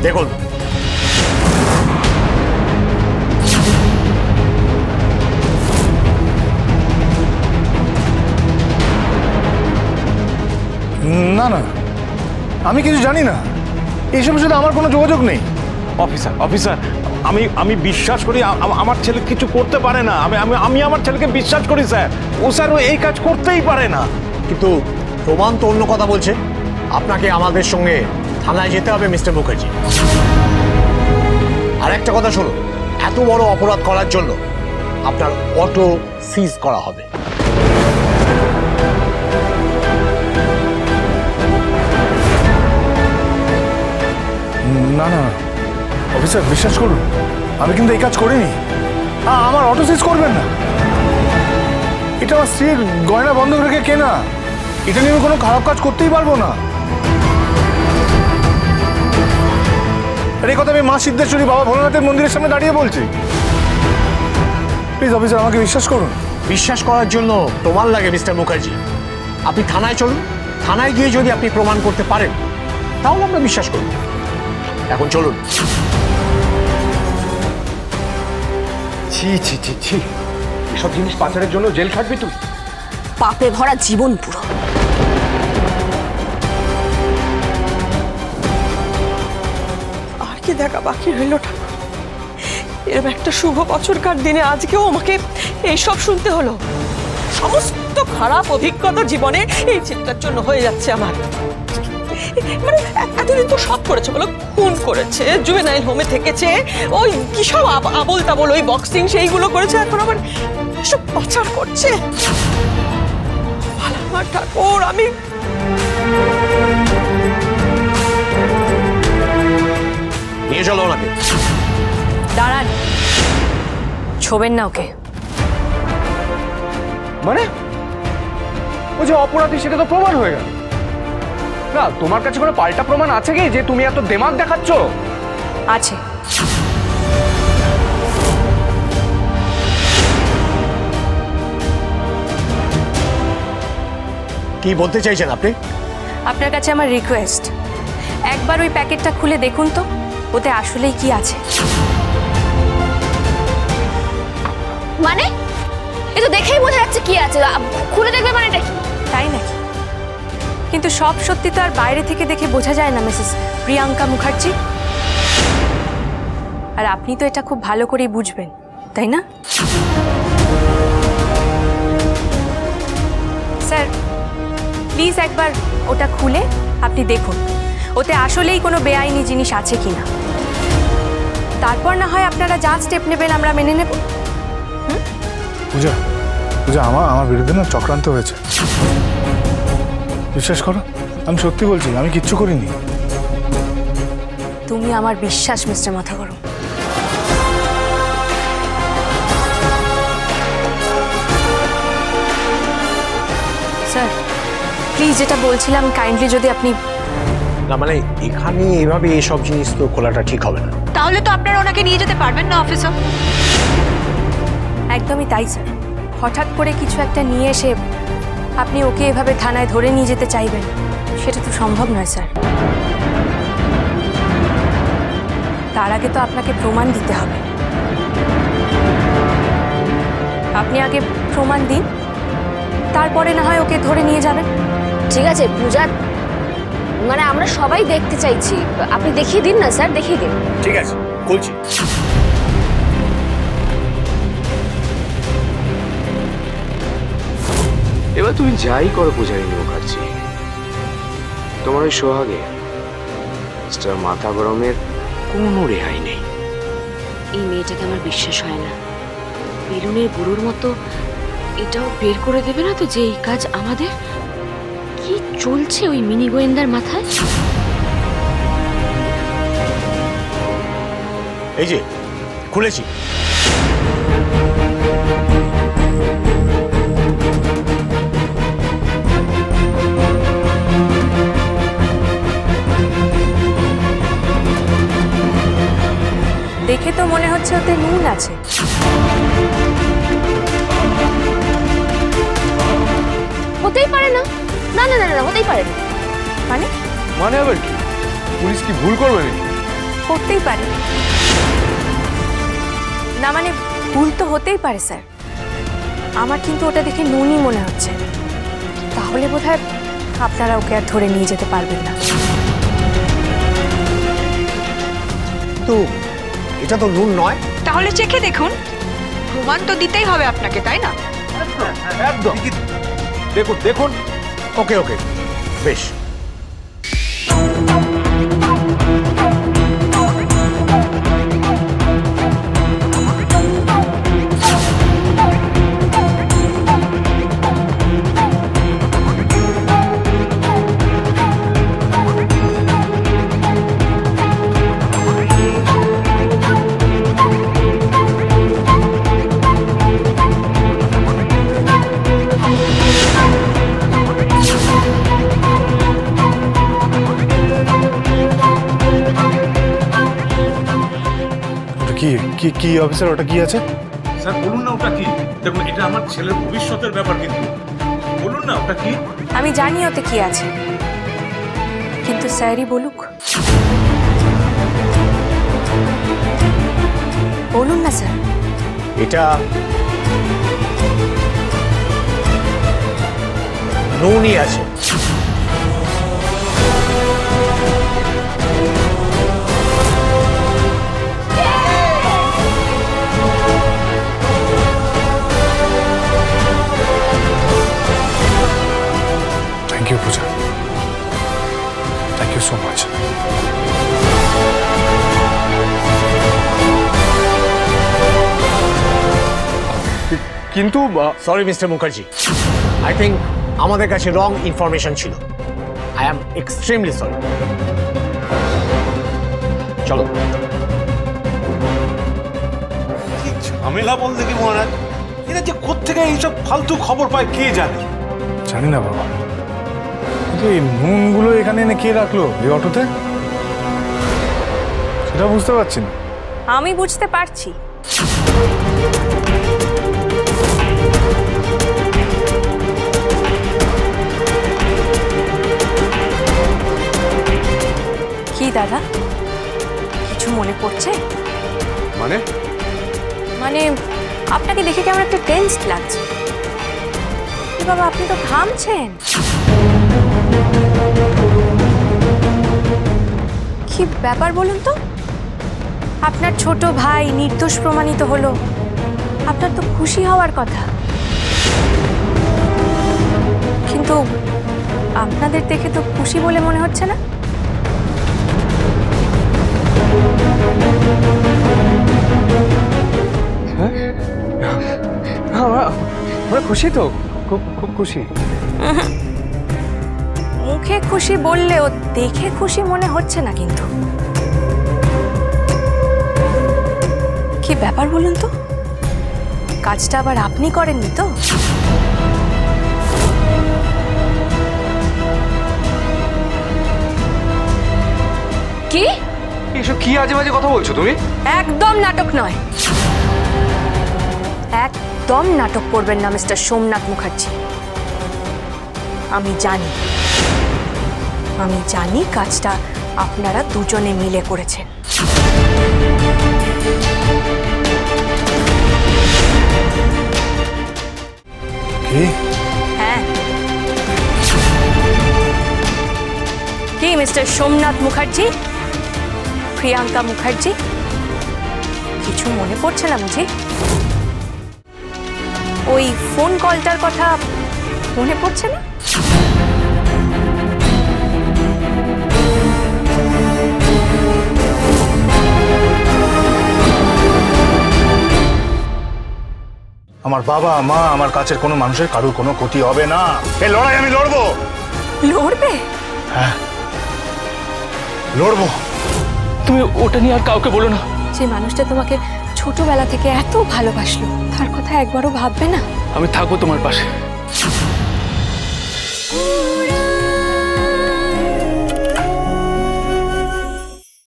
দেখুন, না না, আমি কিছু জানি না, এইসবের সাথে আমার কোনো যোগাযোগ নেই। অফিসার অফিসার আমি বিশ্বাস করি আমার ছেলে কিছু করতে পারে না। আমি আমার ছেলেকে বিশ্বাস করি স্যার। ও স্যার ও এই কাজ করতেই পারে না। কিন্তু প্রমাণ তো অন্য কথা বলছে। আপনাকে আমাদের সঙ্গে থানায় যেতে হবে মিস্টার মুখার্জি। আর একটা কথা শুনুন, এত বড় অপরাধ করার জন্য আপনার অটো সিজ করা হবে। না না অফিসার, বিশ্বাস করুন, আমি কিন্তু এই কাজ করিনি। আমার অটো সিজ করবেন না। এটা আমার স্ত্রীর গয়না বন্ধক রেখে কেনা। এটা নিয়ে আমি কোনো খারাপ কাজ করতেই পারবো না। আর এই কথা আমি মা সিদ্ধেশ্বরী, বাবা ভোলানাথের মন্দিরের সামনে দাঁড়িয়ে বলছি। প্লিজ অফিসার, আমাকে বিশ্বাস করুন। বিশ্বাস করার জন্য প্রমাণ লাগে মিস্টার মুখার্জি। আপনি থানায় চলুন, থানায় গিয়ে যদি আপনি প্রমাণ করতে পারেন তাহলে আমরা বিশ্বাস করব। এখন চলুন। ছি ছি ছি ছি, এসব জিনিস পাচারের জন্য জেল খাটবি তুই? পাপে ভরা জীবন পুরো। আর কি দেখা বাকি রইল ঠাকুর? এরকম একটা শুভ বছরকার দিনে আজকেও আমাকে এইসব শুনতে হলো। সমস্ত খারাপ অভিজ্ঞতা জীবনে এই চিন্তার জন্য হয়ে যাচ্ছে আমার। মানে এতদিন তো সব করেছে, বলো, খুন করেছে, জুভেনাইল হোমে থেকেছে, ওই কি সব আবল তাবল ওই বক্সিং সেইগুলো করেছে, এখন আবার সব পাচার করছে। আমার ঠাকুর, আমি নিয়ে চলো ওনাকে। দাঁড়ান, ছোবেন না ওকে। মানে ও যে অপরাধী সেটা তো প্রমাণ হয়ে গেল। না, তোমার কাছে কোনো পাল্টা প্রমাণ আছে কি যে তুমি এত দেমাগ দেখাচ্ছ? আছে। কি বলতে চাইছেন আপনি? আপনার কাছে আমার রিকোয়েস্ট, একবার ওই প্যাকেটটা খুলে দেখুন তো, ওতে আসলেই কি আছে। মানে এ তো দেখেই বোঝা যাচ্ছে কি আছে, খুলে দেখবে মানে এটা কি? তাই নাকি? কিন্তু সব সত্যি তো আর বাইরে থেকে দেখে বোঝা যায় না মিসেস প্রিয়াঙ্কা মুখার্জি। আর আপনি তো এটা খুব ভালো করেই বুঝবেন, তাই না? স্যার প্লিজ একবার ওটা খুলে আপনি দেখুন ওতে আসলেই কোনো বেআইনি জিনিস আছে কিনা। তারপর না হয় আপনারা যা স্টেপ নেবেন আমরা মেনে নেব। পূজা, পূজা, আমার বিরুদ্ধে না চক্রান্ত হয়েছে। বিশ্বাস করো, আমি সত্যি বলছি, আমি কিচ্ছু করিনি। তুমি আমার বিশ্বাস মিস্টার মাথাগরম। স্যার প্লিজ, যেটা বলছিলাম কাইন্ডলি যদি আপনি। না মানে এখানে এভাবে এসব জিনিস তো খোলাটা ঠিক হবে না। তাহলে তো আপনারা ওনাকে নিয়ে যেতে পারবেন না অফিসার? একদমই তাই স্যার। হঠাৎ করে কিছু একটা নিয়ে এসে আপনি ওকে এভাবে থানায় ধরে নিয়ে যেতে চাইবেন, সেটা তো সম্ভব নয় স্যার। তার আগে তো আপনাকে প্রমাণ দিতে হবে। আপনি আগে প্রমাণ দিন, তারপরে না হয় ওকে ধরে নিয়ে যাবেন। ঠিক আছে পূজা, মানে আমরা সবাই দেখতে চাইছি, আপনি দেখিয়ে দিন না স্যার, দেখিয়ে দিন। ঠিক আছে, বলছি। এবার তুমি যাই করো পূজারিনী মুখার্জি, তোমার ওই সোহাগে মিস্টার মাথা গরমের কোনো রেহাই নেই। এই মেয়েটাকে আমার বিশ্বাস হয় না। বেলুনের গুরুর মতো এটাও বের করে দেবে না তো যে এই কাজ আমাদের? কি চলছে ওই মিনি গোয়েন্দার মাথায়? এই যে খুলেছি। দেখে তো মনে হচ্ছে ওতে নুন আছে। হতেই পারে না। না না না না, হতেই পারে না। মানে মানে আবার কি? পুলিশ কি ভুল করবে নাকি? করতেই পারে না, মানে ভুল তো হতেই পারে স্যার। আমার কিন্তু ওটা দেখে নুনই মনে হচ্ছে, তাহলে বোধহয় আপনারা ওকে আর ধরে নিয়ে যেতে পারবেন না। তো এটা তো নুন নয়। তাহলে চেখে দেখুন, প্রমাণ তো দিতেই হবে আপনাকে, তাই না? একদম দেখুন দেখুন। ওকে ওকে, বেশ। কি কি কি অফিসার, ওটা কি আছে? স্যার বলুন না ওটা কি। দেখুন এটা আমার ছেলের ভবিষ্যতের ব্যাপার, কিন্তু বলুন না ওটা কি। আমি জানি ওতে কি আছে, কিন্তু স্যারই বলুক। বলুন না স্যার। এটা নুনই আছে। Thank you Puja, thank you so much. কিন্তু sorry mister Mukherjee, I think আমাদের কাছে রং ইনফরমেশন ছিল। I am extremely sorry. চলো। কি ঝামেলা বল দেখি মহারাজ, এরা যে কোত্থেকে এইসব ফালতু খবর পায় কে জানে। জানি না বাবা, কিন্তু এই নুনগুলো এখানে এনে কে রাখলো এই অটোতে, সেটা বুঝতে পারছি না। আমি বুঝতে পারছি। কি দাদা, কিছু মনে পড়ছে? মানে মানে আপনাকে দেখে কেমন একটা টেন্স লাগছে। এ বাবা, আপনি তো ঘামছেন। কি ব্যাপার বলুন তো? আপনার ছোট ভাই নির্দোষ প্রমাণিত হলো, আপনার তো খুশি হওয়ার কথা, কিন্তু আপনাদের দেখে তো খুশি বলে মনে হচ্ছে না। আমরা খুশি তো, খুব খুব খুশি। মুখে খুশি বললেও দেখে খুশি মনে হচ্ছে না কিন্তু। কি ব্যাপার বলুন তো? কাজটা আবার আপনি করেননি তো? কি এসব কি আজে বাজে কথা বলছো তুমি? একদম নাটক নয়, একদম নাটক করবেন না মিস্টার সোমনাথ মুখার্জি। আমি জানি কাজটা আপনারা দুজনে মিলে করেছেন। কি? হ্যাঁ, কি মিস্টার সোমনাথ মুখার্জি, প্রিয়াঙ্কা মুখার্জি, কিছু মনে পড়ছে না বুঝি? ওই ফোন কলটার কথা মনে পড়ছে না? আমার বাবা মা, আমার কাছের কোনো মানুষের কারোর কোনো ক্ষতি হবে না। এই লড়াই আমি লড়বো। লড়বে? হ্যাঁ লড়বো। তুমি ওটা নিয়ে আর কাউকে বলো না। যে মানুষটা তোমাকে ছোটবেলা থেকে এত ভালোবাসলো, তার কথা একবারও ভাববে না? আমি থাকবো তোমার পাশে।